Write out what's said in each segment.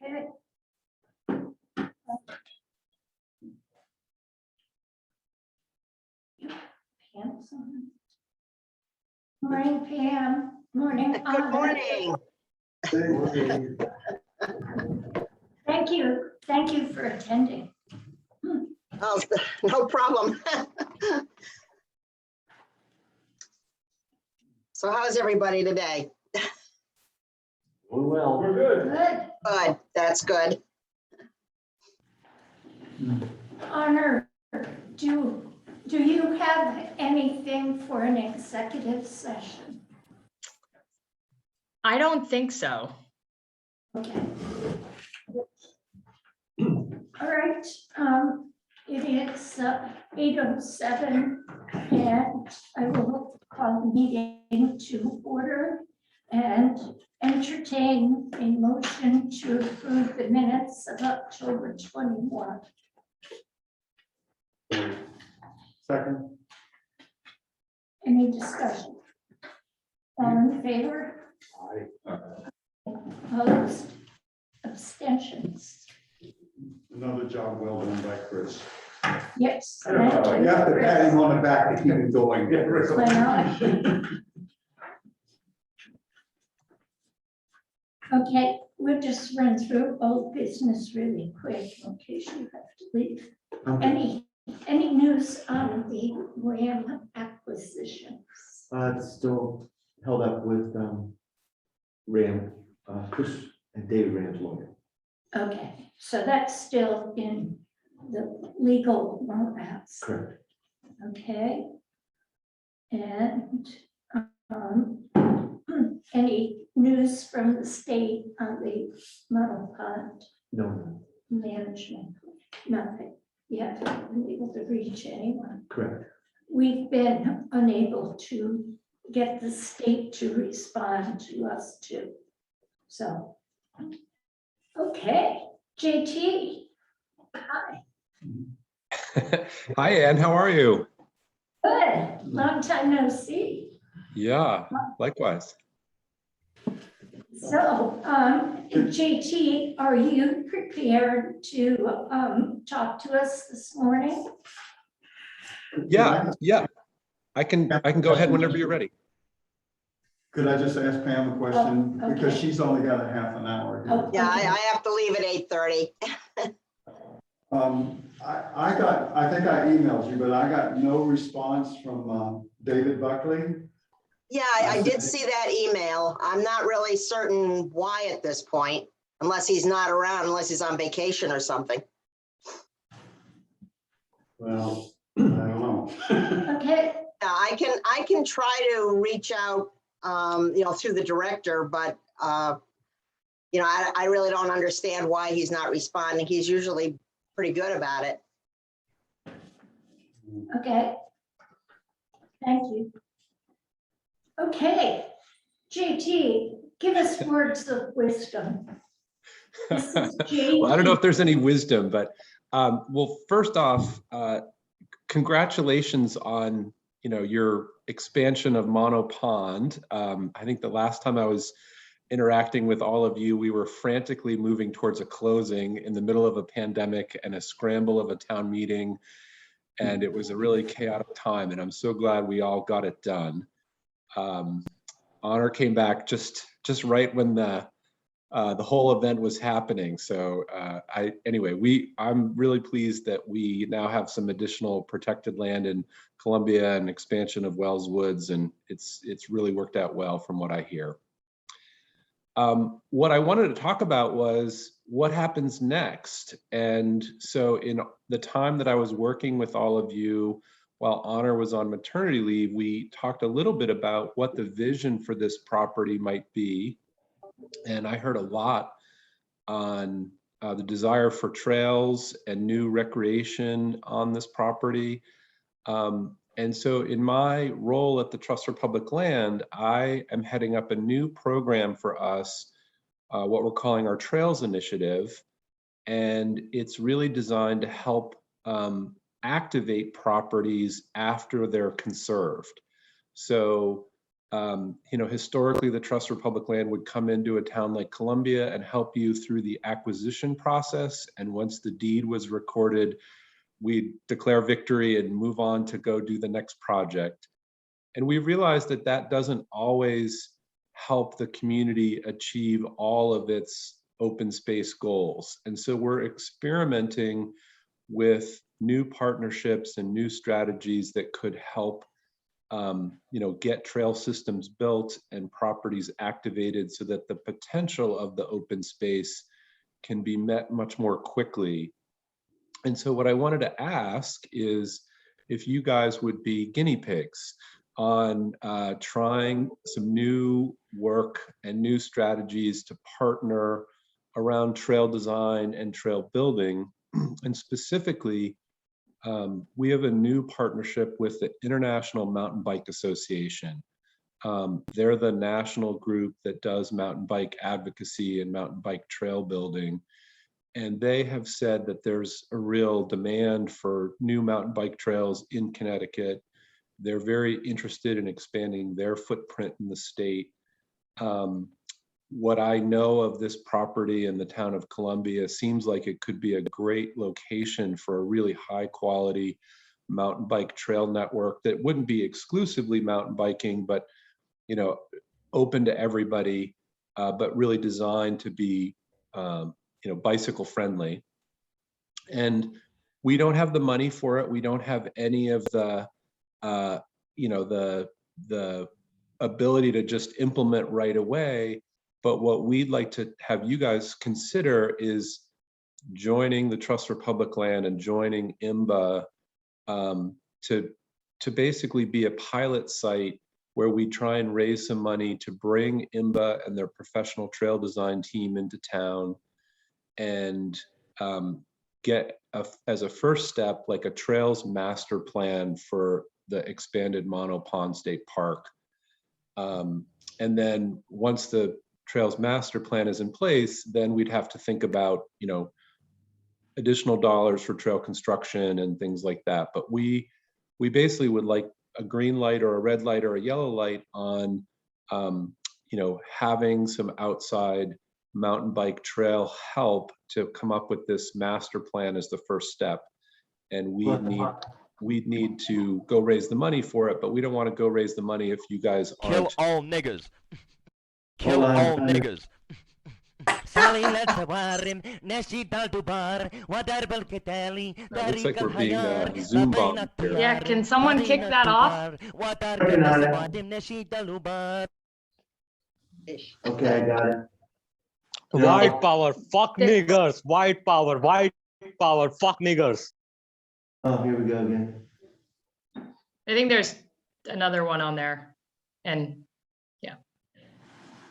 Okay. Pam's on. Morning, Pam. Morning, Good Anna. morning. Thank you. Thank you for attending. Oh, no problem. So how's everybody today? Well, We're good. Good. Good, that's good. Honor, do you have anything for an executive session? I don't think so. Okay. All right, it is 8:07 and I will call the meeting to order and entertain a motion to approve the minutes of October 21. Second. Any discussion? All in favor? Opposed? Abstentions? Another job well done by Chris. Yes. You have to pat him on the back to keep him going. I know. Okay, we'll just run through old business really quick in case you have to leave. Any news on the RAM acquisitions? it's still held up with Ram, Chris and David Ram's lawyer. Okay, so that's still in the legal morass. Correct. Okay. And any news from the state on the Model Pond No, management? Nothing. You haven't been able to reach anyone. correct. We've been unable to get the state to respond to us too. So, okay, JT. Hi, Hi, Ann. How are you? good. Long time no see. Yeah, likewise. So, JT, are you prepared to talk to us this morning? Yeah. I can go ahead whenever you're ready. Could I just ask Pam a question? Oh, okay. Because she's only got a half an hour here. Oh. Yeah, Okay. I have to leave at 8:30. I think I emailed you, but I got no response from David Buckley. Yeah, I did see that email. I'm not really certain why at this point, unless he's not around, unless he's on vacation or something. Well, I don't know. Okay, Yeah, I can try to reach out, through the director, but, I really don't understand why he's not responding. He's usually pretty good about it. okay. Thank you. Okay, JT, give us words of wisdom. This is JT. Well, I don't know if there's any wisdom, but well, first off, congratulations on your expansion of Mono Pond. I think the last time I was interacting with all of you, we were frantically moving towards a closing in the middle of a pandemic and a scramble of a town meeting. And it was a really chaotic time. And I'm so glad we all got it done. Honor came back just right when the whole event was happening. So I'm really pleased that we now have some additional protected land in Columbia and expansion of Wells Woods. And it's really worked out well from what I hear. What I wanted to talk about was what happens next. And so in the time that I was working with all of you while Honor was on maternity leave, we talked a little bit about what the vision for this property might be. And I heard a lot on the desire for trails and new recreation on this property. And so in my role at the Trust for Public Land, I am heading up a new program for us, what we're calling our Trails Initiative. And it's really designed to help activate properties after they're conserved. So Historically, the Trust for Public Land would come into a town like Columbia and help you through the acquisition process. And once the deed was recorded, we'd declare victory and move on to go do the next project. And we realized that that doesn't always help the community achieve all of its open space goals. And so we're experimenting with new partnerships and new strategies that could help get trail systems built and properties activated so that the potential of the open space can be met much more quickly. And so what I wanted to ask is if you guys would be guinea pigs on trying some new work and new strategies to partner around trail design and trail building. And specifically, we have a new partnership with the International Mountain Bike Association. They're the national group that does mountain bike advocacy and mountain bike trail building. And they have said that there's a real demand for new mountain bike trails in Connecticut. They're very interested in expanding their footprint in the state. What I know of this property in the town of Columbia seems like it could be a great location for a really high quality mountain bike trail network that wouldn't be exclusively mountain biking, but open to everybody, but really designed to be bicycle friendly. And we don't have the money for it. We don't have any of the the ability to just implement right away. But what we'd like to have you guys consider is joining the Trust for Public Land and joining IMBA to basically be a pilot site where we try and raise some money to bring IMBA and their professional trail design team into town and get as a first step, like a trails master plan for the expanded Mono Pond State Park. And then once the Trails Master Plan is in place, then we'd have to think about, additional dollars for trail construction and things like that. But we basically would like a green light or a red light or a yellow light on, having some outside mountain bike trail help to come up with this master plan as the first step. And we'd need to go raise the money for it, but we don't want to go raise the money if you guys aren't. Kill all niggers. Kill all niggers. It looks like we're being Zoom bombed here. Yeah, can someone kick that off? Okay, I got it. White power, fuck niggers. White power, fuck niggers. Oh, here we go again. I think there's another one on there. And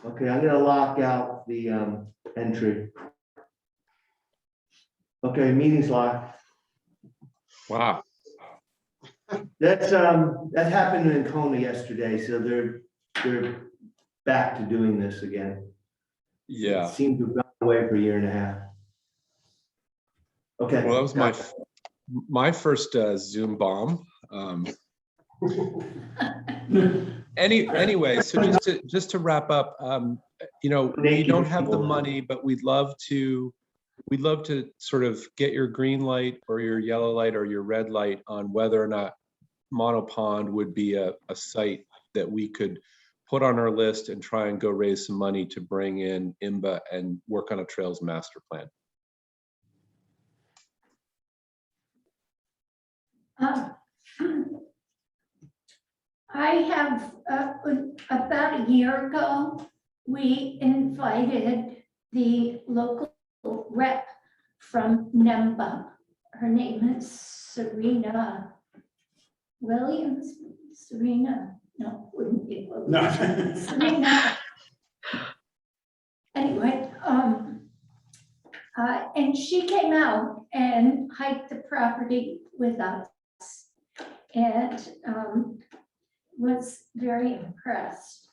Okay, I'm gonna lock out the entry. Okay, meeting's locked. Wow. That happened in Kona yesterday, so they're back to doing this again. Yeah. It seemed to have gone away for a year and a half. Okay. Well, that was my first Zoom bomb. Anyway, so just to wrap up, we don't have the money, but we'd love to sort of get your green light or your yellow light or your red light on whether or not Mono Pond would be a site that we could put on our list and try and go raise some money to bring in IMBA and work on a trails master plan. I have, about a year ago, we invited the local rep from NEMBA. Her name is Serena Williams. No, wouldn't be Williams. No. Serena. Anyway, and she came out and hiked the property with us and was very impressed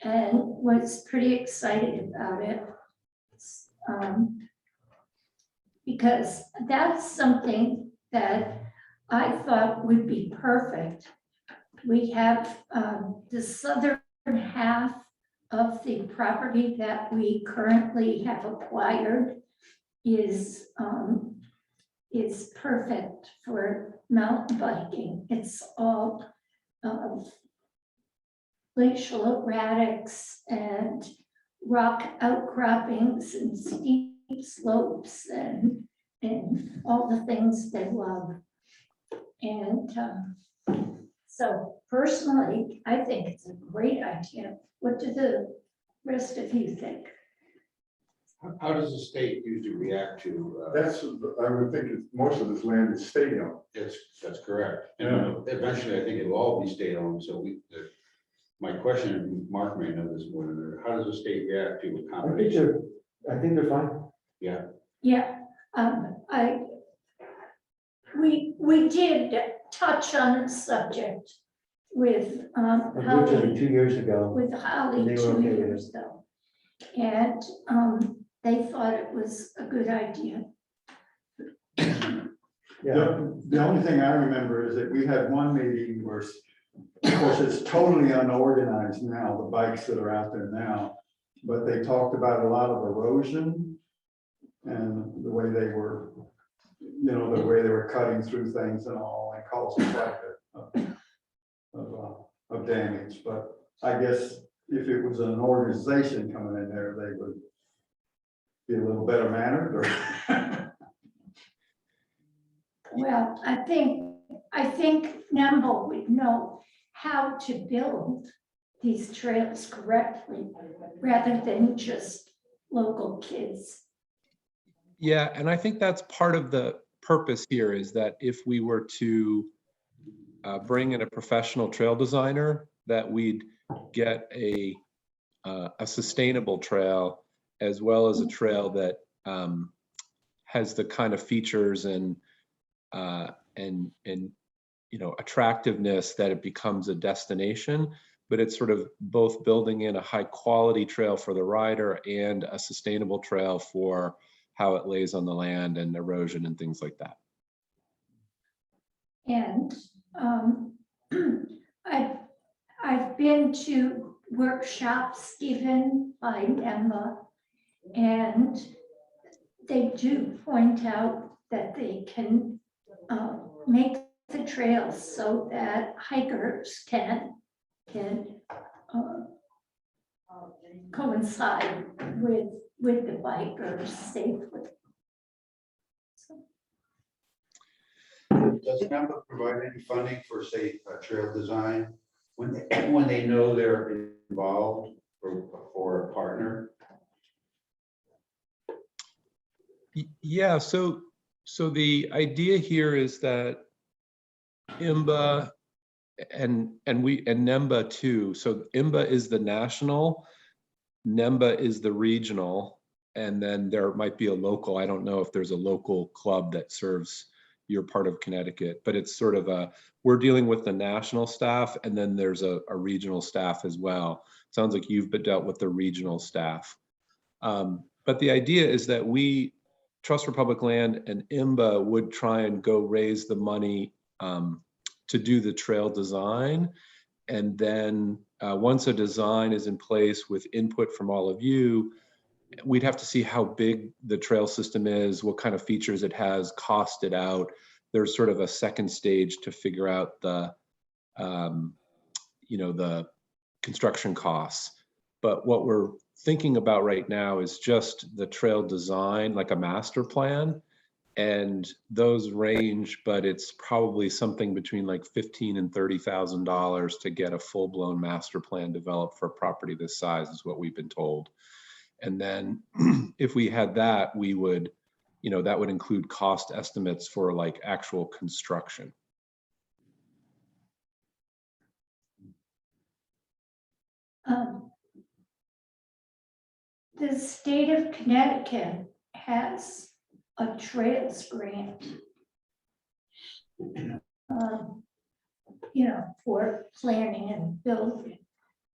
and was pretty excited about it. Because that's something that I thought would be perfect We have the southern half of the property that we currently have acquired is perfect for mountain biking. It's all glacial erratics and rock outcroppings and steep slopes and all the things they love. And so personally, I think it's a great idea. What do the rest of you think? How does the state usually react to? That's, I would think it's, most of this land is state-owned. That's correct. And eventually, I think it'll all be state-owned, so my question, and Mark may know this more than her, how does the state react to accommodation? I think they're fine. Yeah, Yeah, we did touch on the subject with Holly, 2 years ago. with Holly They were 2 okay with years ago. And they thought it was a good idea. Yeah, The only thing I remember is that we had one meeting where, of course, it's totally unorganized now, the bikes that are out there now. But they talked about a lot of erosion and the way they were, the way they were cutting through things and all, and causing quite a bit of damage. But I guess if it was an organization coming in there, they would be a little better mannered or. Well, I think NEMBO would know how to build these trails correctly rather than just local kids. Yeah, and I think that's part of the purpose here is that if we were to bring in a professional trail designer, that we'd get a sustainable trail as well as a trail that has the kind of features and attractiveness that it becomes a destination, but it's sort of both building in a high quality trail for the rider and a sustainable trail for how it lays on the land and erosion and things like that. And I've been to workshops given by NEMBA, and they do point out that they can make the trails so that hikers can coincide with the bikers safely. does NEMA provide any funding for, say, trail design when they know they're involved for a partner? Yeah, so the idea here is that IMBA and NEMBA too. So IMBA is the national, NEMBA is the regional, and then there might be a local. I don't know if there's a local club that serves your part of Connecticut, but it's sort of we're dealing with the national staff, and then there's a regional staff as well. Sounds like you've dealt with the regional staff. But the idea is that we, Trust for Public Land and IMBA, would try and go raise the money to do the trail design. And then once a design is in place with input from all of you, we'd have to see how big the trail system is, what kind of features it has, cost it out. There's sort of a second stage to figure out the construction costs. But what we're thinking about right now is just the trail design, like a master plan. And those range, but it's probably something between like $15,000 and $30,000 to get a full-blown master plan developed for a property this size, is what we've been told. And then if we had that, we would, that would include cost estimates for like actual construction. The state of Connecticut has a trails grant, for planning and building.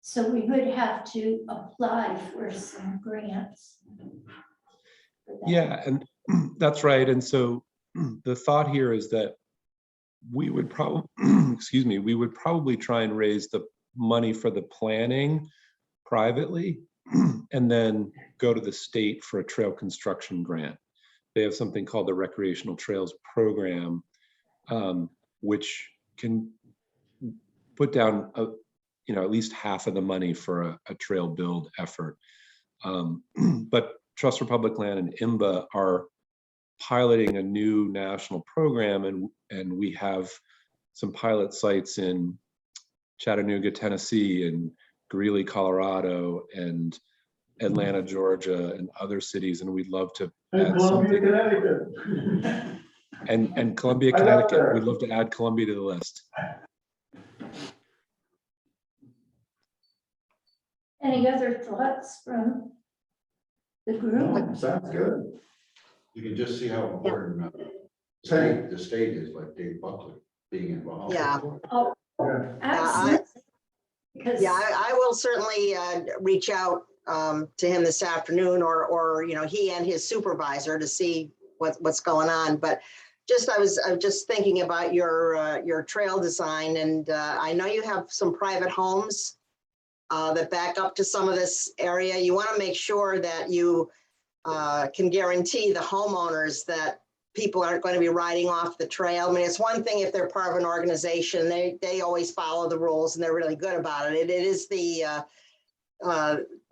So we would have to apply for some grants. for that. Yeah, and that's right. And so the thought here is that we would probably, excuse me, we would probably try and raise the money for the planning privately and then go to the state for a trail construction grant. They have something called the Recreational Trails Program, which can put down at least half of the money for a trail build effort. But Trust for Public Land and IMBA are piloting a new national program, and we have some pilot sites in Chattanooga, Tennessee, and Greeley, Colorado, and Atlanta, Georgia, and other cities, and we'd love to add Columbia, something. Connecticut. And Columbia, I love Connecticut, that. we'd love to add Columbia to the list. Any other thoughts from the group? Sounds good. You can just see how important the state is, like Dave Buckley being involved. Yeah. Oh, Yeah. absolutely. Because Yeah, I will certainly reach out to him this afternoon, or he and his supervisor to see what's going on. But I was just thinking about your trail design, and I know you have some private homes that back up to some of this area. You want to make sure that you can guarantee the homeowners that people aren't going to be riding off the trail. I mean, it's one thing if they're part of an organization, they always follow the rules and they're really good about it. It is a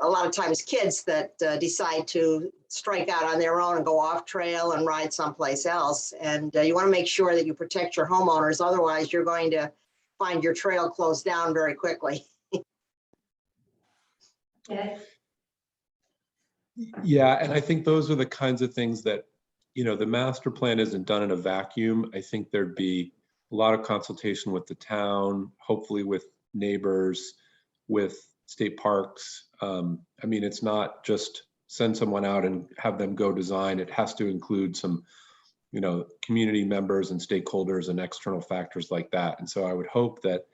lot of times kids that decide to strike out on their own and go off trail and ride someplace else. And you want to make sure that you protect your homeowners. Otherwise, you're going to find your trail closed down very quickly. yeah, Yeah, and I think those are the kinds of things that, the master plan isn't done in a vacuum. I think there'd be a lot of consultation with the town, hopefully with neighbors, with state parks. I mean, it's not just send someone out and have them go design. It has to include some, community members and stakeholders and external factors like that. And so I would hope that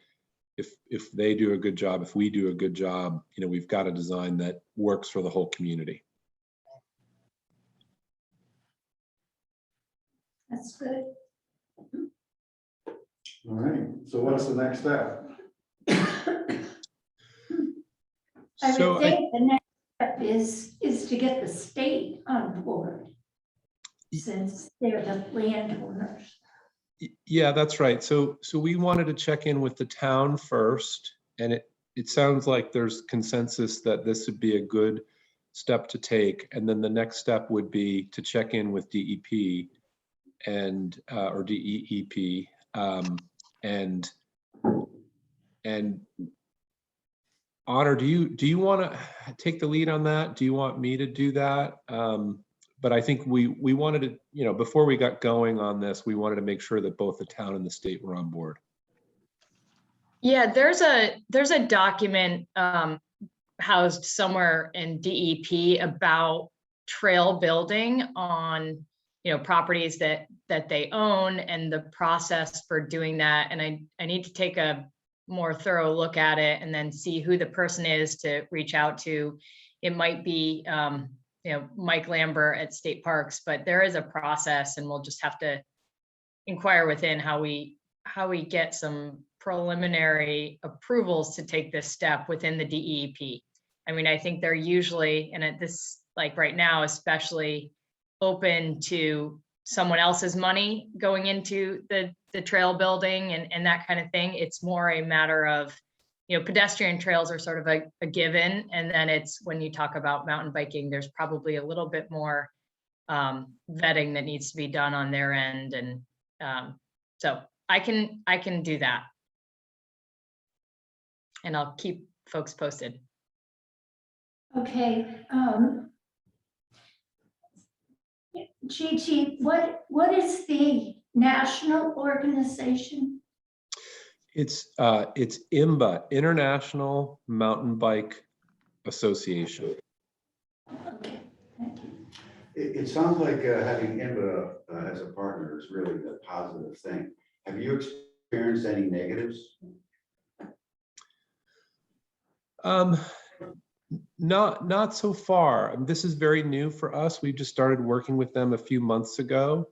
if they do a good job, if we do a good job, we've got a design that works for the whole community. that's good. All right, so what's the next step? I So would think the next step is to get the state on board, since they're the landowners. Yeah, that's right. So we wanted to check in with the town first, and it sounds like there's consensus that this would be a good step to take. And then the next step would be to check in with DEP and or DEEP and Honor, do you want to take the lead on that? Do you want me to do that? But I think we wanted to, before we got going on this, we wanted to make sure that both the town and the state were on board. Yeah, there's a document housed somewhere in DEP about trail building on properties that they own and the process for doing that. And I need to take a more thorough look at it and then see who the person is to reach out to. It might be Mike Lambert at State Parks, but there is a process, and we'll just have to inquire within how we get some preliminary approvals to take this step within the DEP. I mean, I think they're usually, and at this, like right now, especially open to someone else's money going into the trail building and that kind of thing. It's more a matter of, pedestrian trails are sort of a given. And then it's when you talk about mountain biking, there's probably a little bit more vetting that needs to be done on their end. And so I can do that. And I'll keep folks posted. Okay. Gigi, what is the national organization? It's IMBA, International Mountain Bike Association. Okay, thank you. It sounds like having IMBA as a partner is really a positive thing. Have you experienced any negatives? Not so far. This is very new for us. We just started working with them a few months ago,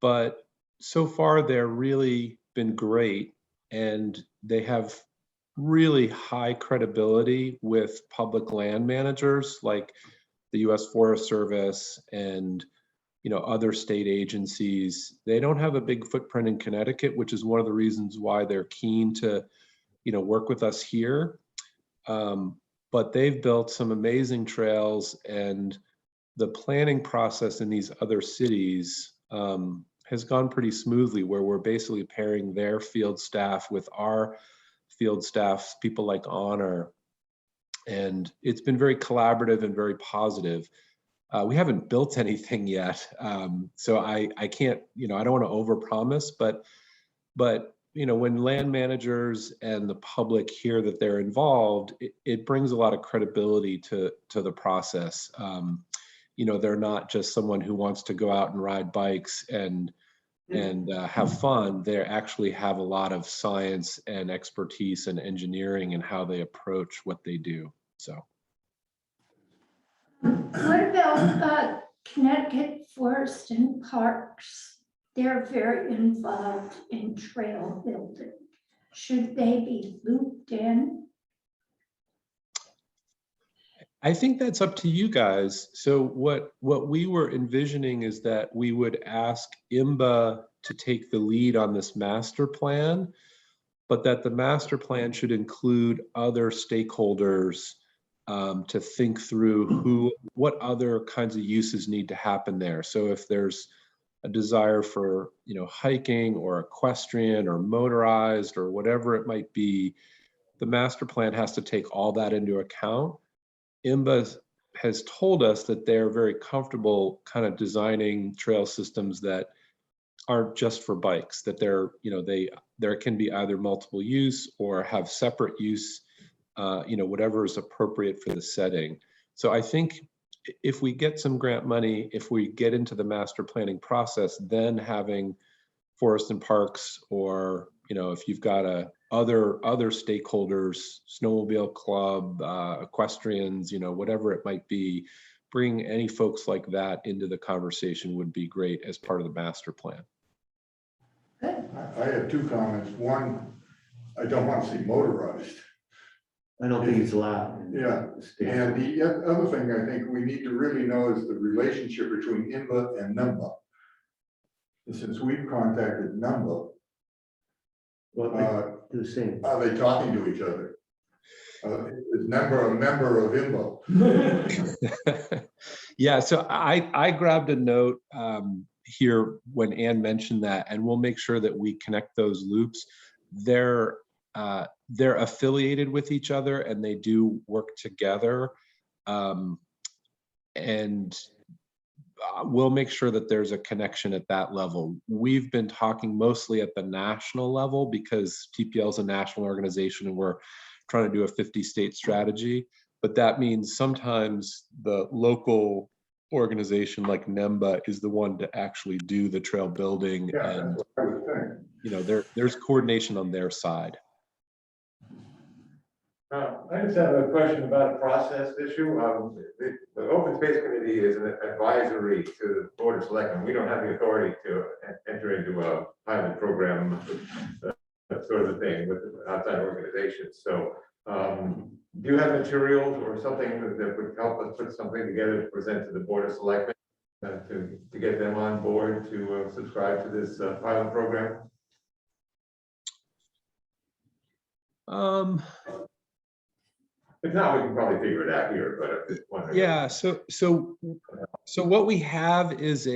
but so far they're really been great, and they have really high credibility with public land managers like the U.S. Forest Service and other state agencies. They don't have a big footprint in Connecticut, which is one of the reasons why they're keen to work with us here. But they've built some amazing trails, and the planning process in these other cities has gone pretty smoothly, where we're basically pairing their field staff with our field staff, people like Honor. And it's been very collaborative and very positive. We haven't built anything yet. So I can't, I don't want to overpromise, but when land managers and the public hear that they're involved, it brings a lot of credibility to the process. They're not just someone who wants to go out and ride bikes and have fun. They actually have a lot of science and expertise and engineering in how they approach what they do. So. What about Connecticut Forest and Parks? They're very involved in trail building. Should they be looped in? I think that's up to you guys. So what we were envisioning is that we would ask IMBA to take the lead on this master plan, but that the master plan should include other stakeholders to think through what other kinds of uses need to happen there. So if there's a desire for hiking or equestrian or motorized or whatever it might be, the master plan has to take all that into account. IMBA has told us that they're very comfortable kind of designing trail systems that aren't just for bikes, that there can be either multiple use or have separate use, whatever is appropriate for the setting. So I think if we get some grant money, if we get into the master planning process, then having Forest and Parks, or if you've got other stakeholders, snowmobile club, equestrians, whatever it might be, bring any folks like that into the conversation would be great as part of the master plan. I have two comments. One, I don't want to see motorized. I don't think it's allowed. in Yeah, the state. And the other thing I think we need to really know is the relationship between IMBA and NUMBA. And since we've contacted NUMBA, Well, they do the same. are they talking to each other? Is NUMBA a member of IMBA? Yeah, so I grabbed a note here when Ann mentioned that, and we'll make sure that we connect those loops. They're affiliated with each other and they do work together. And we'll make sure that there's a connection at that level. We've been talking mostly at the national level because TPL is a national organization and we're trying to do a 50-state strategy. But that means sometimes the local organization like NEMBA is the one to actually do the trail building. Yeah, And that's what I was saying. there's coordination on their side. I just have a question about a process issue. The Open Space Committee is an advisory to the Board of Selectmen. We don't have the authority to enter into a pilot program, that sort of thing with outside organizations. So do you have materials or something that would help us put something together to present to the Board of Selectmen to get them on board to subscribe to this pilot program? If not, we can probably figure it out here, but I'm just wondering. Yeah, so what we have is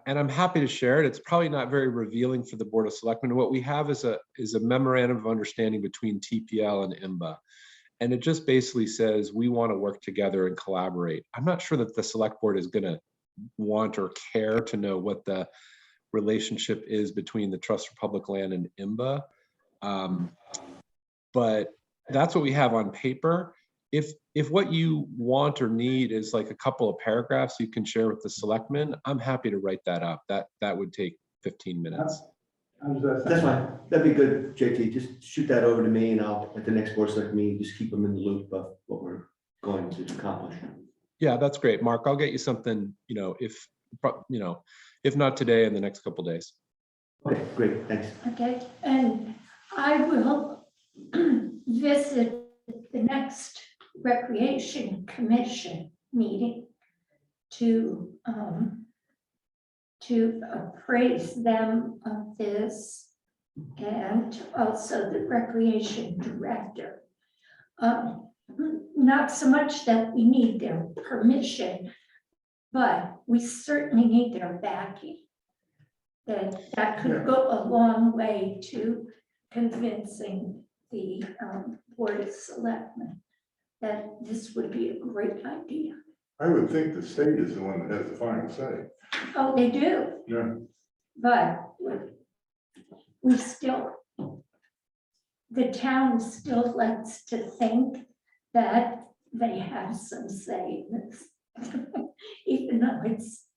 and I'm happy to share it. It's probably not very revealing for the Board of Selectmen. What we have is a memorandum of understanding between TPL and IMBA. And it just basically says, we want to work together and collaborate. I'm not sure that the select board is going to want or care to know what the relationship is between the Trust for Public Land and IMBA. But that's what we have on paper. If what you want or need is like a couple of paragraphs you can share with the selectmen, I'm happy to write that up. That would take 15 minutes. That's fine. That'd be good, JT. Just shoot that over to me and I'll, at the next board select meeting, just keep them in the loop of what we're going to accomplish. Yeah, that's great, Mark. I'll get you something, if not today, in the next couple days. Okay, great, thanks. Okay, and I will visit the next Recreation Commission meeting to appraise them of this, and also the Recreation Director. Not so much that we need their permission, but we certainly need their backing. That could go a long way to convincing the Board of Selectmen that this would be a great idea. I would think the state is the one that has the final say. Oh, they do, Yeah. but we still, the town still likes to think that they have some say in this. Even though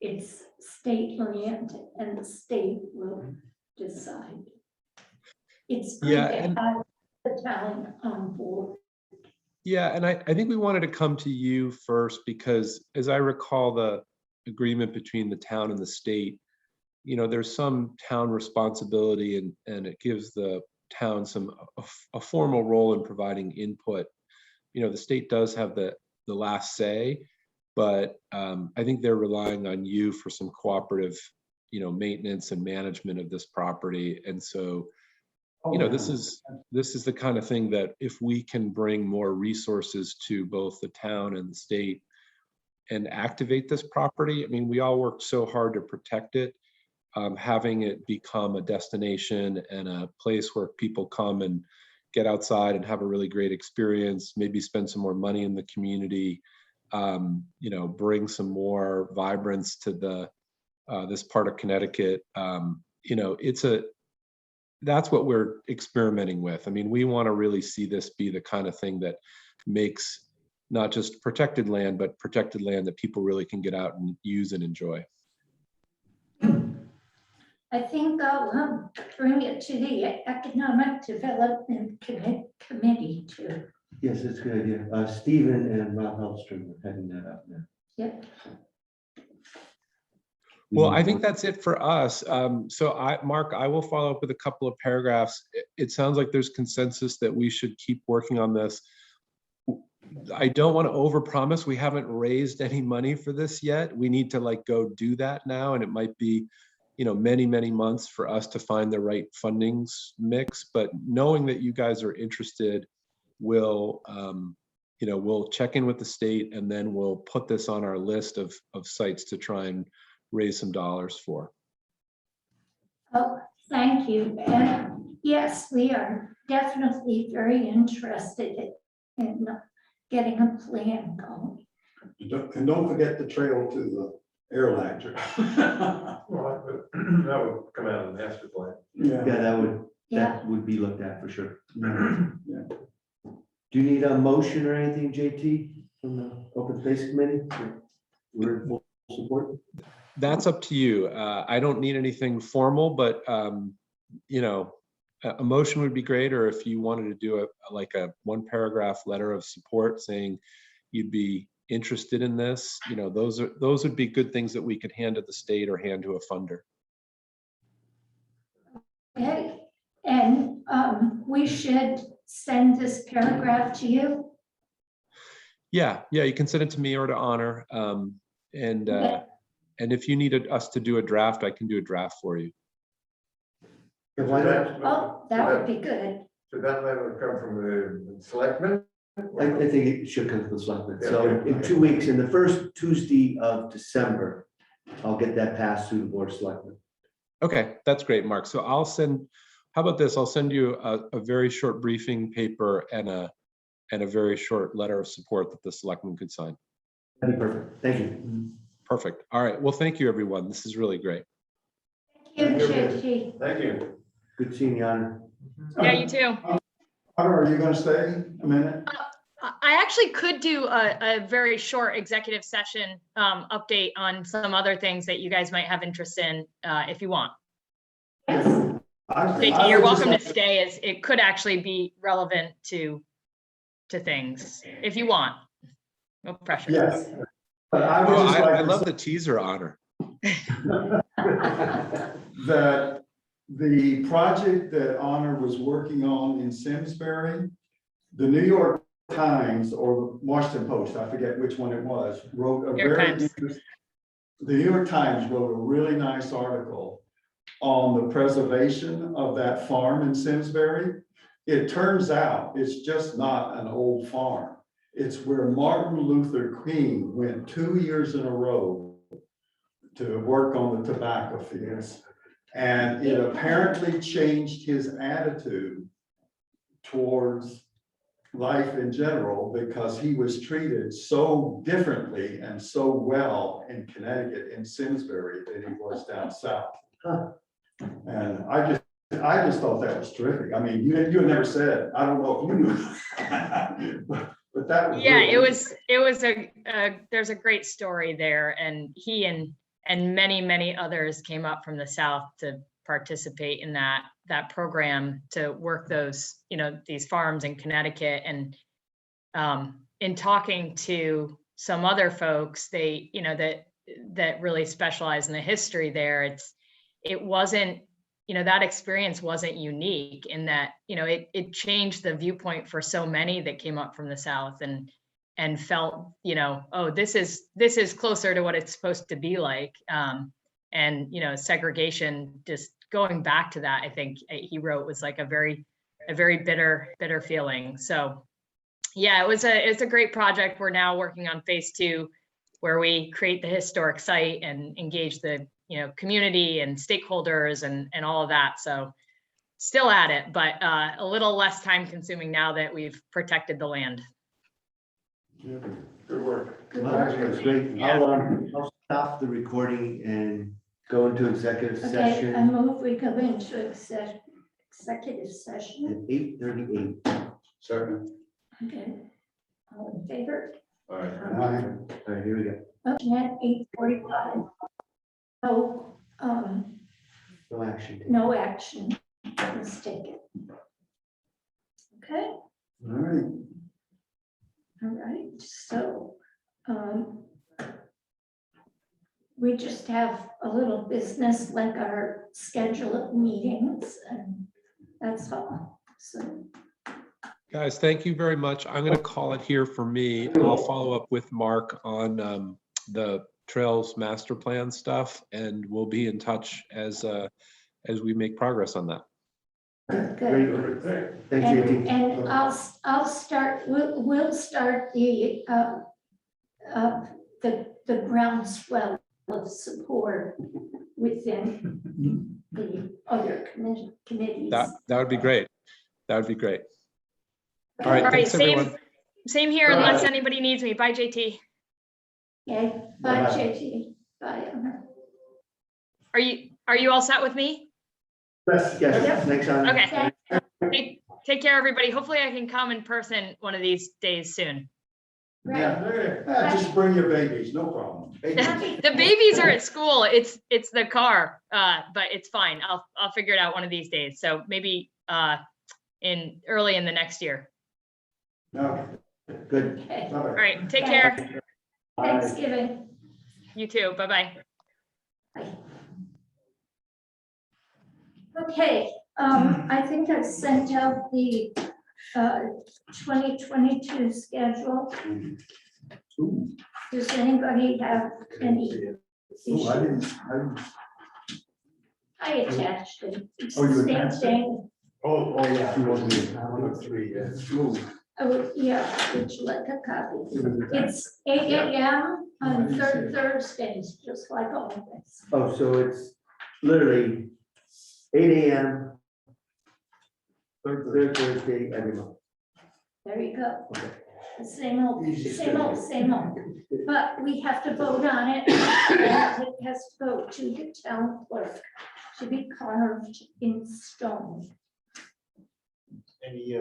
it's state land and the state will decide. It's good Yeah, to and- have the town on board. Yeah, and I think we wanted to come to you first because as I recall the agreement between the town and the state, you know, there's some town responsibility and it gives the town a formal role in providing input. You know, the state does have the last say, but I think they're relying on you for some cooperative, you know, maintenance and management of this property. And so, you know, this is the kind of thing that if we can bring more resources to both the town and the state and activate this property, I mean, we all worked so hard to protect it. Having it become a destination and a place where people come and get outside and have a really great experience, maybe spend some more money in the community, you know, bring some more vibrance to the this part of Connecticut. You know, that's what we're experimenting with. I mean, we want to really see this be the kind of thing that makes not just protected land, but protected land that people really can get out and use and enjoy. I think I'll bring it to the Economic Development Committee too. Yes, that's a good idea. Stephen and Rob Hellstrom are heading that up now. Yep. Well, I think that's it for us. So Mark, I will follow up with a couple of paragraphs. It sounds like there's consensus that we should keep working on this. I don't want to overpromise. We haven't raised any money for this yet. We need to like go do that now. And it might be, you know, many, many months for us to find the right fundings mix. But knowing that you guys are interested, we'll, you know, we'll check in with the state and then we'll put this on our list of sites to try and raise some dollars for. Oh, thank you. And yes, we are definitely very interested in getting a plan going. And don't forget the trail to the air ladder. Well, that would come out of the master plan. Yeah, Yeah, that would be looked at for sure. Yeah. Do you need a motion or anything, JT, from the Open Space Committee? We're in full support. That's up to you. I don't need anything formal, but you know, a motion would be great. Or if you wanted to do like a 1-paragraph letter of support saying you'd be interested in this, you know, those would be good things that we could hand to the state or hand to a funder. okay. And we should send this paragraph to you. Yeah, you can send it to me or to Honor. And if you needed us to do a draft, I can do a draft for you. Why not? Oh, that would be good. So that letter come from the selectmen? I think it should come to the selectmen. Yeah, So okay. in 2 weeks, in the first Tuesday of December, I'll get that passed through the Board of Selectmen. Okay, that's great, Mark. So I'll send, how about this? I'll send you a very short briefing paper and a very short letter of support that the selectmen could sign. That'd be perfect. Thank you. Perfect. All right. Well, thank you, everyone. This is really great. Thank you, JT. Thank you. Good seeing you, Honor. Yeah, you too. Honor, are you gonna stay a minute? I actually could do a very short executive session update on some other things that you guys might have interest in if you want. Yes. JT, you're welcome to stay, as it could actually be relevant to things if you want. No pressure. Yes. But I would Oh, just like I to love say the teaser, Honor. that the project that Honor was working on in Simsbury, the New York Times or Washington Post, I forget which one it was, wrote a New York very Times. the New York Times wrote a really nice article on the preservation of that farm in Simsbury. It turns out it's just not an old farm. It's where Martin Luther King went 2 years in a row to work on the tobacco fields. And it apparently changed his attitude towards life in general because he was treated so differently and so well in Connecticut, in Simsbury, than he was down south. And I just thought that was terrific. I mean, you had never said, I don't know if you knew. But that was. Yeah, really- it was there's a great story there, and he and many others came up from the South to participate in that program to work those, these farms in Connecticut. And in talking to some other folks, they, that really specialize in the history there, it wasn't, that experience wasn't unique in that, it changed the viewpoint for so many that came up from the South and felt, oh, this is closer to what it's supposed to be like. And, segregation, just going back to that, I think he wrote, was like a very bitter feeling. So yeah, it's a great project. We're now working on phase 2, where we create the historic site and engage the, community and stakeholders and all of that. So still at it, but a little less time consuming now that we've protected the land. Good work. Good Well, work. that's great. I'll stop the recording and go into executive Okay, session I at move we go into executive session. 8:38. Second. Okay. All in favor? All right. All right, here we go. Motion at 8:45. No, No action. no action was taken. Okay, All right. all right, so, we just have a little business like our schedule of meetings, and that's all, so. Guys, thank you very much. I'm going to call it here for me. I'll follow up with Mark on the Trails Master Plan stuff, and we'll be in touch as we make progress on that. Good. Great. Thanks, JT. And I'll start, we'll start the groundswell of support within the other committees. That would be great. That would be great. All right, All right, thanks everyone. same here, unless anybody needs me. Bye, JT. Okay, bye, JT. Bye. Are you all set with me? Yes. Yes, thanks, Anna. Okay. Take care, everybody. Hopefully I can come in person one of these days soon. Right. Yeah, just bring your babies, no problem. The babies are at school. It's the car, but it's fine. I'll figure it out one of these days. So maybe early in the next year. No. Good. Okay. All right, take care. Thanksgiving. You too. Bye-bye. Okay, I think I sent out the 2022 schedule. Does anybody have any? Oh, I didn't. I attached it. It's Oh, you the same attached it? thing. Oh, yeah. 103, yes. Oh, yeah, would you like a copy? It's 8 AM on Thursdays, just like always. Oh, so it's literally 8 AM, third Thursday every month. There you go. Okay. The same old, Easy same old, same old. But we have to vote on it. And it has to go to the town clerk to be carved in stone. Any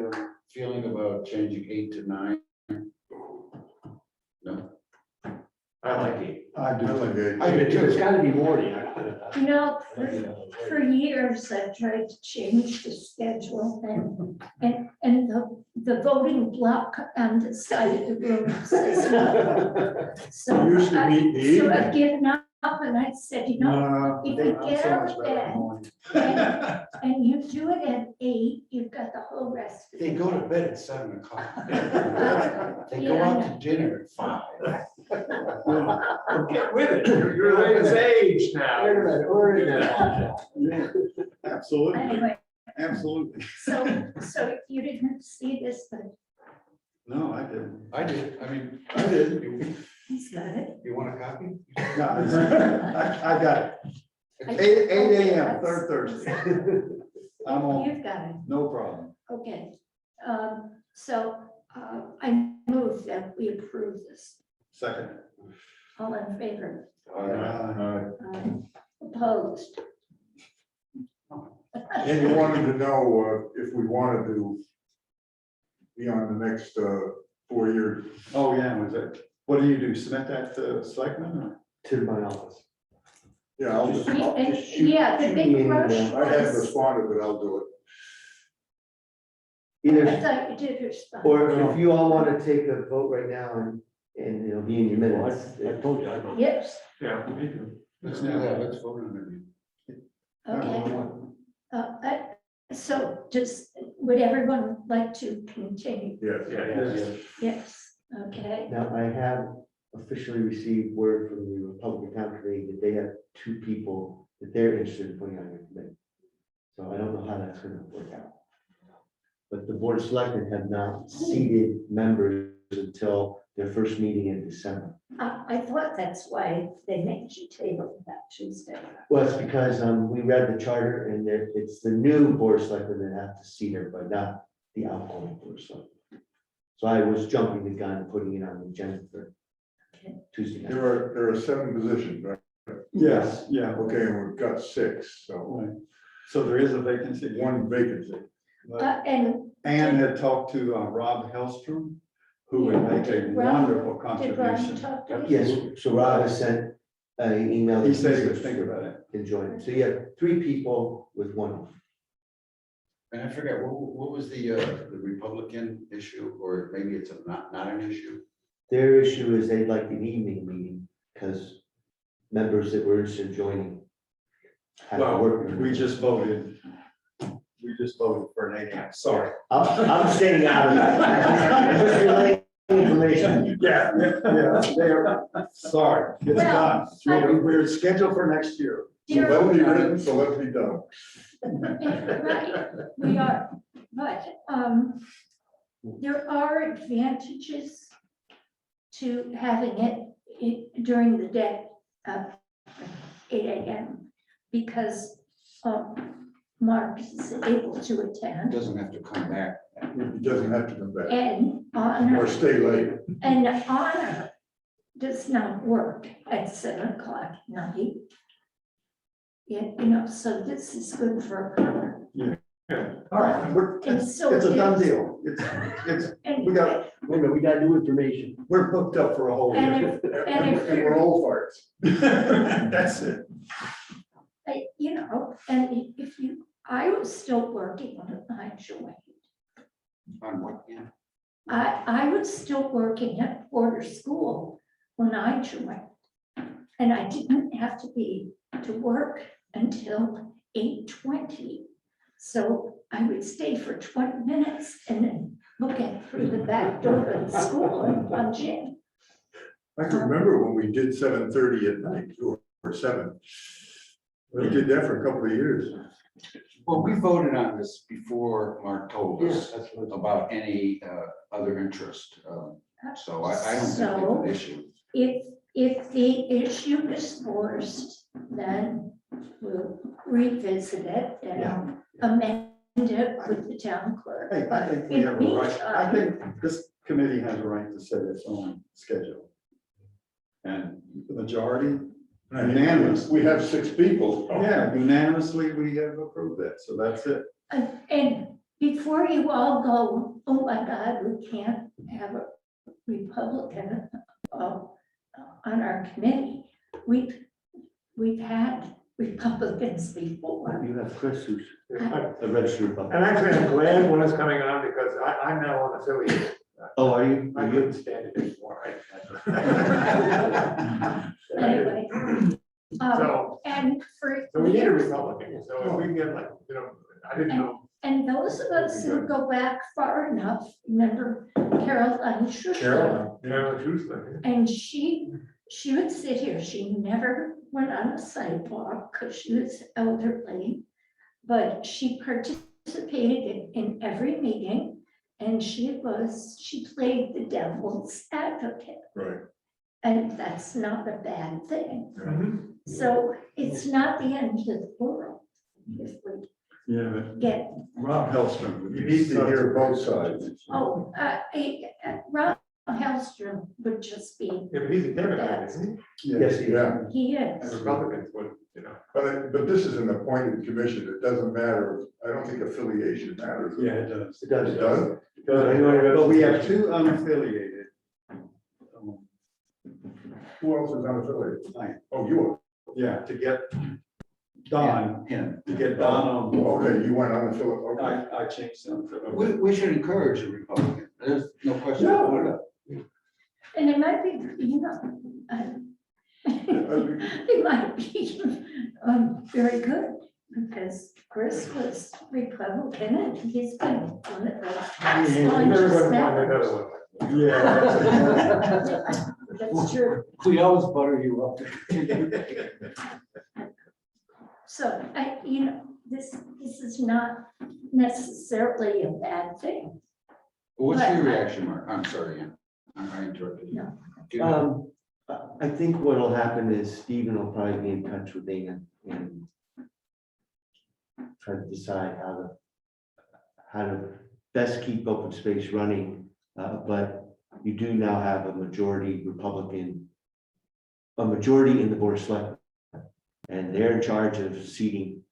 feeling about changing 8 to 9? No? I like it. I do. It's gotta be morning. You know, for years I've tried to change the schedule and the voting block on the side of the room says no. So Usually meet in the I've evening. given up and I said, you know, if you I'm get so out much of better in the bed morning. and you do it at 8, you've got the whole rest. of They the go to day. bed at 7 o'clock. They Yeah, go I out know. to dinner at 5. Get with it, you're the latest age now. Absolutely, Anyway, absolutely. so you didn't see this, but No, I didn't. I did, I mean. I did. he's got it. You want a copy? No, I got it. 8 AM, third Thursday. I'm on, You've got it. no problem. Okay. So I move that we approve this. Second. All in favor? Opposed? And you wanted to know if we wanted to be on the next 4 years. Oh, yeah, was it, what do you do, submit that to selectmen or? To my office. Yeah, I'll just, Yeah, the big rush I haven't was, responded, but I'll do it. I Either, thought you did respond. or if you all want to take a vote right now and it'll be in your minutes. I told you, I don't. Yes, Yeah, me too. Let's do that, let's vote on okay. So would everyone like to continue? Yes. Yes, okay. Now, I have officially received word from the Republican Town Committee that they have 2 people that they're interested in putting on your committee. So I don't know how that's gonna work out. But the Board of Selectmen have not seated members until their first meeting in December. I thought that's why they made you table that Tuesday. Well, it's because we read the charter and it's the new Board of Selectmen that have to seat everybody, not the outgoing Board of Selectmen. So I was jumping the gun, putting it on the agenda for Tuesday night. There are 7 positions, right? Yes, yeah, Okay, and we've got 6, so right. So there is a vacancy. 1 vacancy. And Ann had talked to Rob Hellstrom, who would make a wonderful did Ron contribution. talk to you? Yes, so Rob has sent an email. He said he would think about it. Can join it. So you have 3 people with 1. And I forget, what was the Republican issue, or maybe it's not an issue? Their issue is they'd like an evening meeting because members that were interested in joining have to Well, work. we just voted for an 8 AM, sorry. I'm staying out of that. Just relaying information. Yeah, they are, sorry, it's Well, done. We're scheduled for next year. So that'll be written, so let's be done. Right, we are, but there are advantages to having it during the day, 8 AM, because Mark is able to attend Doesn't have to come back. He doesn't have to come back and honor. or stay late. And honor does not work at 7 o'clock at night. You know, so this is good for her. All right, And it's so a done it's- deal. And We got- Wait a minute, we got new information. We're booked up for a whole And year. and if And we're old farts. That's it. you know, and if you, I was still working when I joined. On what, yeah? I was still working at Porter School when I joined. And I didn't have to be to work until 8:20. So I would stay for 20 minutes and then look at through the back door of the school and punch in. I can remember when we did 7:30 at night or 7. We did that for a couple of years. Well, we voted on this before Mark told us about any other interest. So I don't think it's an issue. If the issue is forced, then we'll revisit it and amend it with the town clerk. Hey, I think we have a right, I think this committee has a right to set its own schedule. And the majority, unanimous, We have 6 people. yeah, unanimously, we have approved that, so that's it. And before you all go, oh my God, we can't have a Republican on our committee. We've had Republicans before. You have Chris who's a registered Republican. And actually, I'm glad one is coming on because I'm now unaffiliated. Oh, are you? I Are you? couldn't stand it anymore. Anyway, So, And for so we need a years, Republican, so if we can get like, I didn't know. and those of us who go back far enough, remember Caroline Schuster? Carolyn Schuster. And she would sit here, she never went on the sidewalk because she was elderly, but she participated in every meeting, and she played the devil's advocate, Right. and that's not a bad thing. Mhm. So it's not the end of the world if we Yeah, but get, Rob Hellstrom. would You be need to such hear a- both sides. Rob Hellstrom would just be, Yeah, but he's a Democrat, isn't Yes, Yeah, he he? is. And Republicans would, but this is an appointed commission. It doesn't matter. I don't think affiliation matters. Yeah, it does. it does. It does? But we have two unaffiliated. Who else is unaffiliated? Right. Oh, you are. Yeah, to get Don, to get Don on board. Okay, you went unaffiliated. Okay. I changed them. We should encourage the Republican. There's no question. Yeah. about it. And it might be, it might be very good, because Chris was Republican and he's been one of the he? Never staunchest gonna find members. another one. Yeah. That's true. We always butter you up. So this is not necessarily a bad thing. What's But your I- reaction, Mark? I'm sorry, Ann. I interrupted you. No. I think what'll happen is Stephen will probably be in touch with Ann and try to decide how to best keep open space running. But you do now have a majority Republican, a majority in the Board of Selectmen, and they're in charge of seating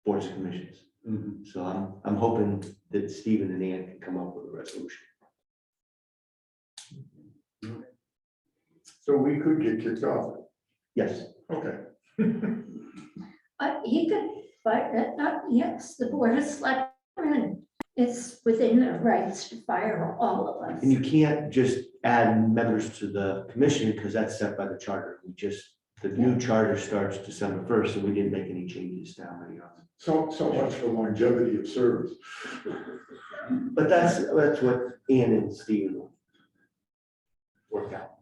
boards and commissions. Mhm. So I'm hoping that Stephen and Ann can come up with a resolution. So we could get kicked off. Yes. Okay. He could, but yes, the Board of Selectmen is within their rights to fire all of us. And you can't just add members to the commission because that's set by the charter. The new charter starts December 1st, and we didn't make any changes to how many of them. So much for longevity of service. But that's what Ann and Stephen will work out.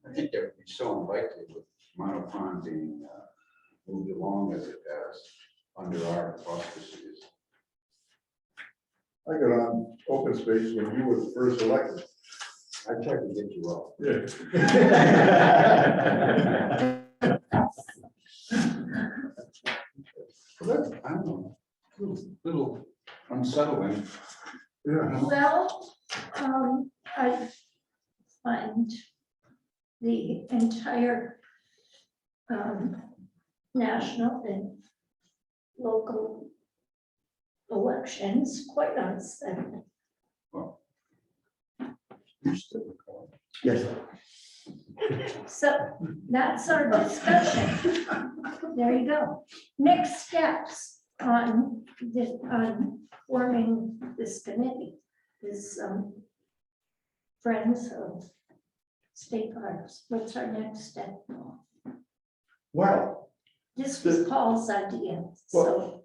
I think that would be so unlikely with Mono Pond being moved along as it has under our auspices. I got on open space when you were first elected. I tried to get you off. Yeah. Well, that's, I don't know, little unsettling. Yeah. Well, I find the entire national and local elections quite unsettling. Yes. So that's our discussion. There you go. Next steps on forming this committee is Friends of State Parks. What's our next step? Well, This was Paul's idea, so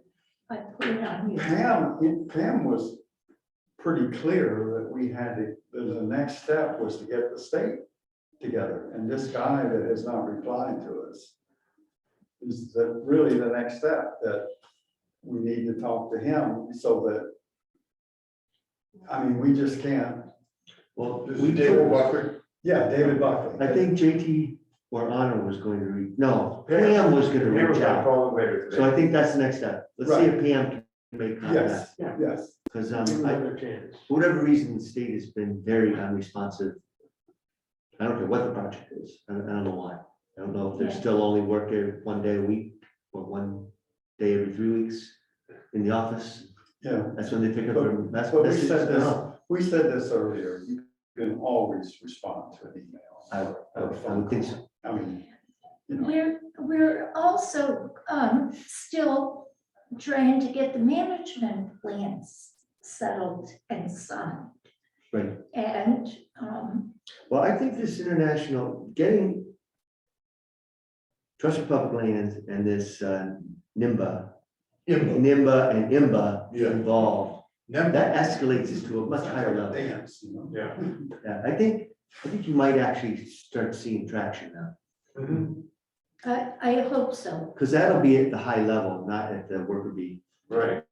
I put it on you. Pam was pretty clear that we had to, that the next step was to get the state together. And this guy that has not replied to us is really the next step, that we need to talk to him so that, I mean, we just can't. Well, This is David Buckley. Yeah, David Buckley. I think JT or Anna was going to Pam was going to reach out. So I think that's the next step. Let's see if Pam can make contact. Yes. Because for whatever reason, the state has been very unresponsive. I don't care what the project is. I don't know why. I don't know if they're Yeah. still only working 1 day a week or 1 day every 3 weeks in the office. Yeah. That's when they pick up their, that's But what we said this earlier, you can always respond to an email. I would think so. I mean, you know, We're also still trying to get the management plans settled and signed. Right. And Well, I think this international, getting Trust for Public Lands and this NIMBA IMBA, and IMBA Yeah. involved, NEMDA. that escalates this to a much higher level. Dance, you know? Yeah. Yeah, I think you might actually start seeing traction now, Mhm. I hope so. because that'll be at the high level, not at the worker bee Right,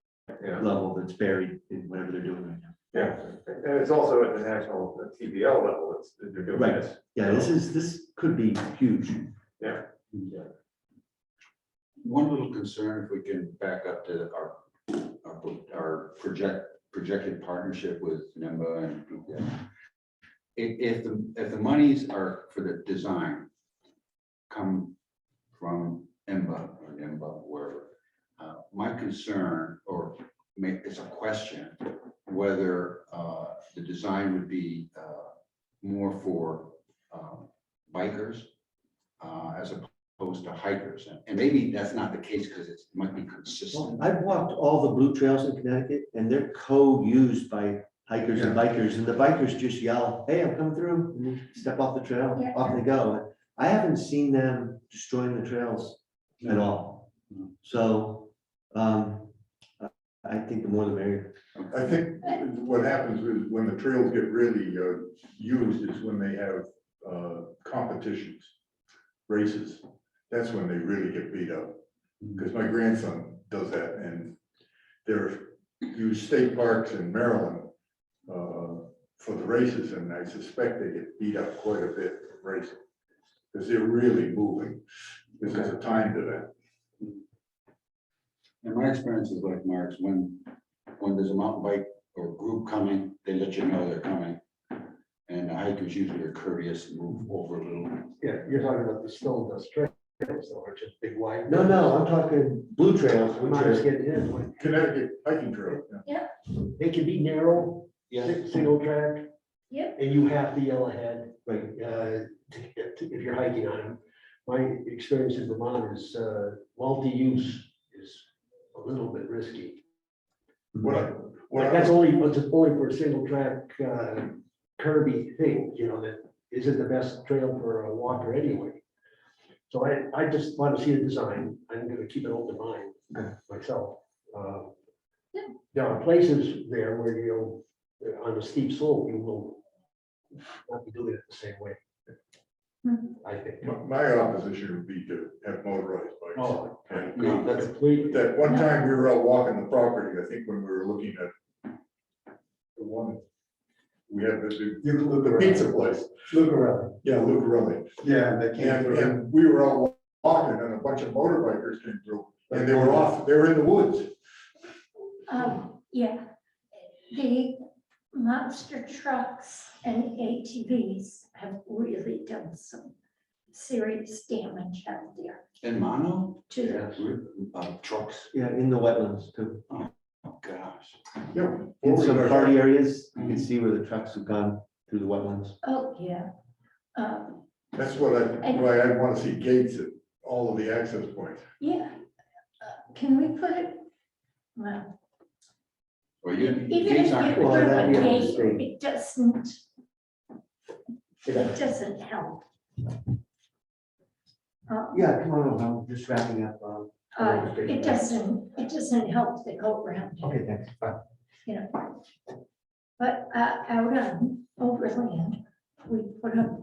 yeah, level that's buried in whatever they're doing right now. yeah. And it's also at the national TVL level, it's, they're doing Right. this. Yeah, this could be huge. Yeah. One little concern, if we can back up to our projected partnership with NEMBA and if the monies are for the design come from NEMBA or NEMBA, wherever, my concern it's a question whether the design would be more for bikers as opposed to hikers. And maybe that's not the case because it might be consistent. I've walked all the blue trails in Connecticut and they're co-used by hikers and bikers, and the bikers just yell, hey, I'm coming through, and they step off the trail, Yeah. off they go. I haven't seen them destroying the trails at all. So, I think the more the merrier. I think what happens is when the trails get really used is when they have competitions, races. That's when they really get beat up. Because my grandson does that, and they're use state parks in Maryland for the races, and I suspect they get beat up quite a bit racing. Because they're really moving. This is a time to that. And my experience is like Mark's, when there's a mountain bike or group coming, they let you know they're coming. And the hikers usually are courteous and move over a little. Yeah, you're talking about the stone dust trails, though, which is big wide. No, I'm talking blue trails, which I'm are just getting in. Connecticut hiking trail. They can be narrow, single track, Yep. and you have to yell ahead, right. if you're hiking on them. My experience in Vermont is, multi-use is a little bit risky. What That's only for a single track, curvy thing, that isn't the best trail for a walker anyway. So I just want to see the design. I'm gonna keep an open mind myself. There are places there where on a steep slope, you will not be doing it the same way. I think. My opposition would be to have motorized bikes. Oh, And No, that's completely. that one time we were out walking the property, I think when we were looking at the one, we had the pizza place. Lucarelli. Yeah, Lucarelli. Yeah, they can't. And we were out walking and a bunch of motorbikers came through and they were in the woods. Yeah, the monster trucks and ATVs have really done some serious damage out there In mono, to trucks, Yeah, in the wetlands too. oh gosh. Yeah. In some party areas, you can see where the trucks have gone through the wetlands. oh, yeah. That's why I want to see gates at all of the access points. Yeah, can we put it, well, Or even gates if aren't you gonna- put that'd a be a gate, mistake. it doesn't help. Yeah, come on, I'm just wrapping up. It doesn't help to go around, Okay, thanks. Bye. but out on Overland, we put up,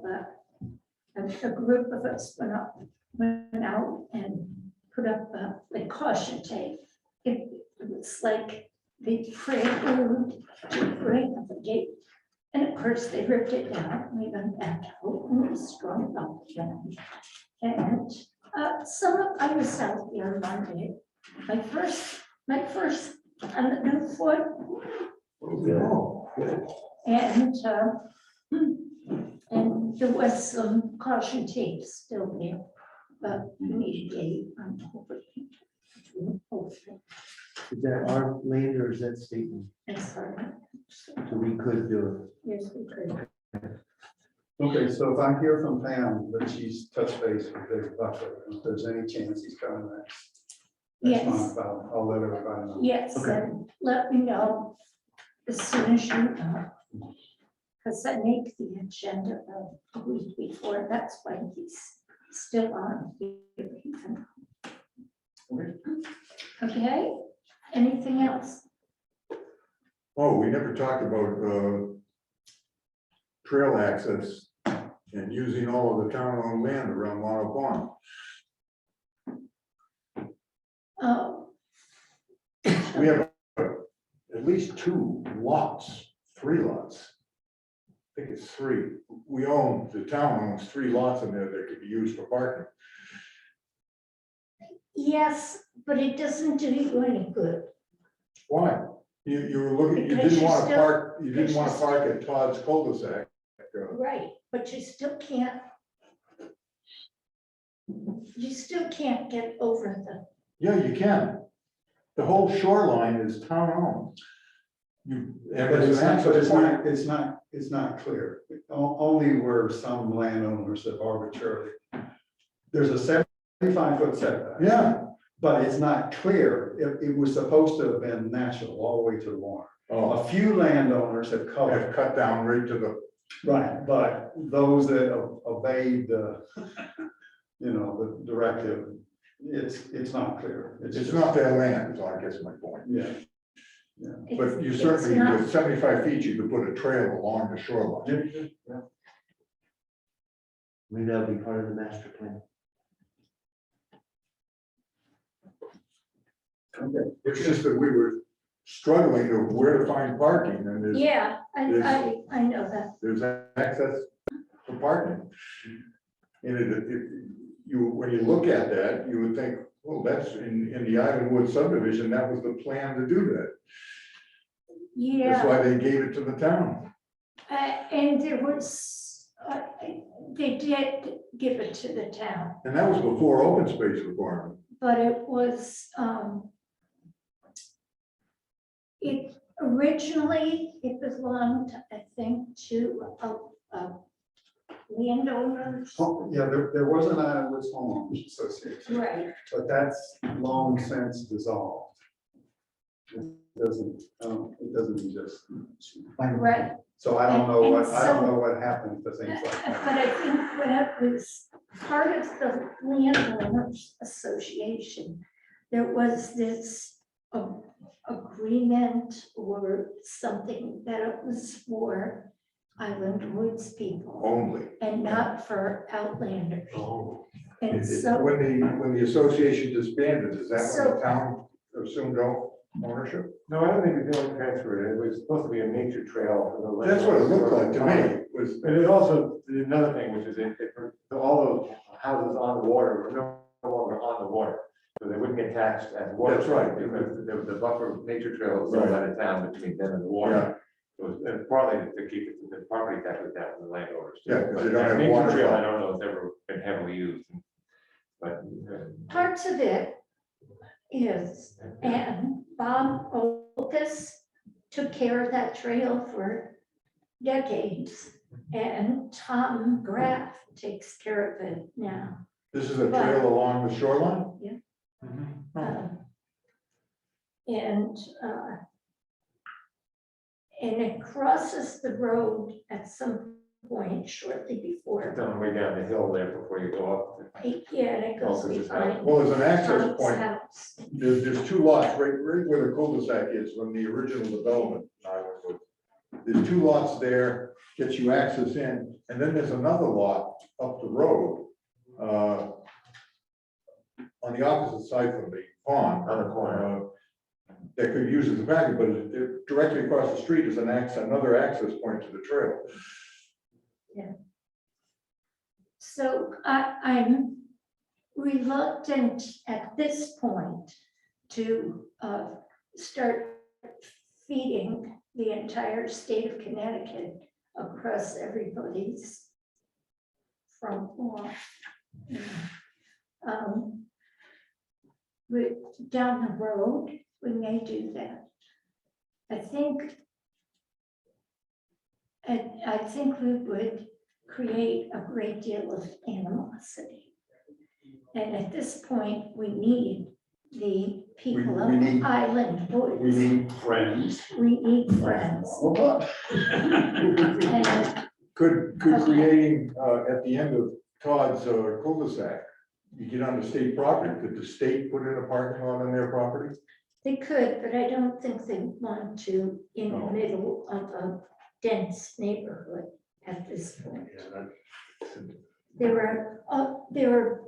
a group of us went out and put up the caution tape. It was like the prelude to bring up the gate. And of course, they ripped it down, we went back out and we strung it up again. And I was out there Monday, my first on the new foot. And there was some caution tape still there, but we need a gate on Overland. Is that our land or is that state? land? So we could do Yes, we could. Okay, so if I hear from Pam that she's touched base with David Buckley, if there's any chance he's coming next month, I'll let everybody know. Yes, Okay. and let me know as soon as you know. Because I make the agenda a week before, that's why he's still on here. Okay, anything else? Oh, we never talked about trail access and using all of the town-owned land around Lava Pond. Oh, We have at least 2 lots, 3 lots. I think it's 3. The town owns 3 lots in there that could be used for parking. yes, but it doesn't do you any good. Why? You were looking, you Because didn't you want to still- park, you didn't because want you to park at Todd's cul-de-sac. Right, but you still can't. You still can't get over the, Yeah, you can. The whole shoreline is town owned. But it's not clear. Only where some landowners have arbitrarily. There's a 75-foot setback. Yeah. But it's not clear. It was supposed to have been natural all the way to the water. Oh, A few landowners have covered. have cut down right to the, Right, but those that obeyed the, the directive, it's not clear. it's just- not their land, is I guess my point. Yeah, But you it's certainly, not- with 75 feet, you could put a trail along the shoreline. Maybe that'll be part of the master plan. It's just that we were struggling to where to find parking, and yeah, I know that. there's access for parking. And when you look at that, you would think, well, that's in the Islandwood subdivision, that was the plan to do that. That's Yeah, why they gave it to the town. and there was, they did give it to the town, And that was before open space requirement. but it was, it originally, it belonged, I think, to a landowners. Oh, yeah, there was an Islandwoods Homeowners Association, Right, but that's long since dissolved. It doesn't exist. right. So I don't know And I don't so- know what happened to things like But that. I think when it was part of the landowners association, there was this agreement or something that it was for Island Woods people Only. and not for Outlanders. Oh, And so, When the association disbanded, is that when So- the town assumed ownership? No, I don't think the village transferred it. It was supposed to be a nature trail for the. That's what it looked like to me, was, And it also, did another thing, which is all those houses on the water were no longer on the water. So they wouldn't get taxed as water. That's right. Because the buffer nature trail was sold out of town between them and the water. It was partly to keep the property taxes down from the landowners. too. Yeah, 'cause they But don't have nature water. trail, I don't know, if it's ever been heavily used. But. parts of it is, and Bob Olkus took care of that trail for decades. And Tom Graff takes care of it now. this is a trail along the shoreline? Yeah. Mhm. And it crosses the road at some point shortly before. On the way down the hill there before you go up. Yeah, and it goes Olkus's house. behind Well, there's an access Tom's point. house. There's 2 lots, right where the cul-de-sac is, from the original development. in Islandwood. There's 2 lots there, gets you access in, and then there's another lot up the road. On the opposite side from the pond. On the corner. That could use as a package, but directly across the street is another access point to the trail. So I'm reluctant at this point to start feeding the entire state of Connecticut across everybody's front lawn. Down the road, we may do that. I think we would create a great deal of animosity. And at this point, we need the people We of need- Island Woods. We need friends. We need friends. And Could Okay. creating, at the end of Todd's cul-de-sac, you get onto state property, could the state put in a parking lot on their property? They could, but I don't think they want to in the No. middle of a dense neighborhood at this point. There were,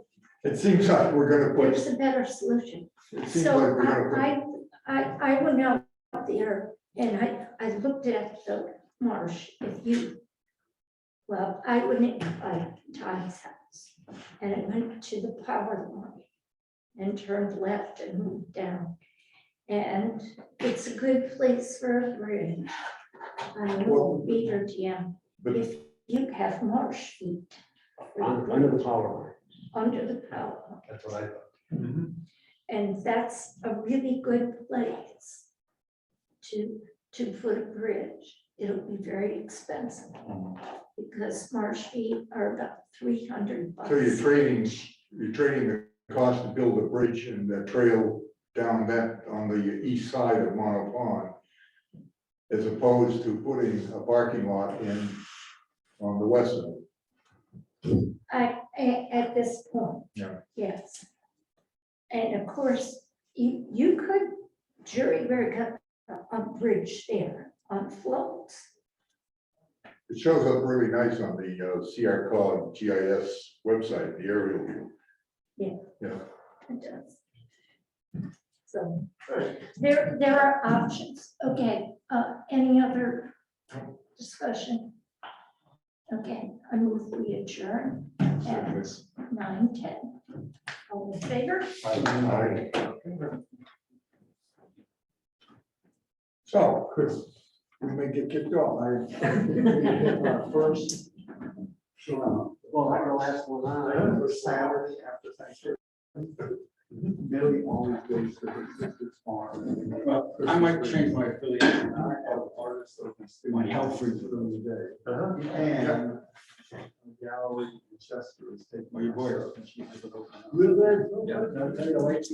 It seems like we're gonna there's put, a better solution. it seems So like we're gonna I went out there and I looked at the marsh. I went by Todd's house and I went to the power line and turned left and moved down. And it's a good place for a bridge. On a little beaver dam, But- if you have marsh feet. Under the power line, Under the power line. that's what I thought. And that's a really good place to put a bridge. It'll be very expensive because marsh feet are about $300. so you're trading the cost to build a bridge and the trail down that on the east side of Mono Pond, as opposed to putting a parking lot in on the west side. At this point. Yeah. Yes. And of course, you could jury rig a bridge there on floats. It shows up really nice on the CR Cog GIS website, the aerial view. Yeah. It does. So there are options. Okay, any other discussion? Okay, I move we adjourn at 9:10. All in favor? So, Chris, we may get kicked off. First. Well, I'm the last one on. For Saturday after Thanksgiving. Billy always goes to his sister's farm. I might change my affiliation. My health food for the day. And a gallery in Chester is taking. Oh, your boy. Real good. Yeah.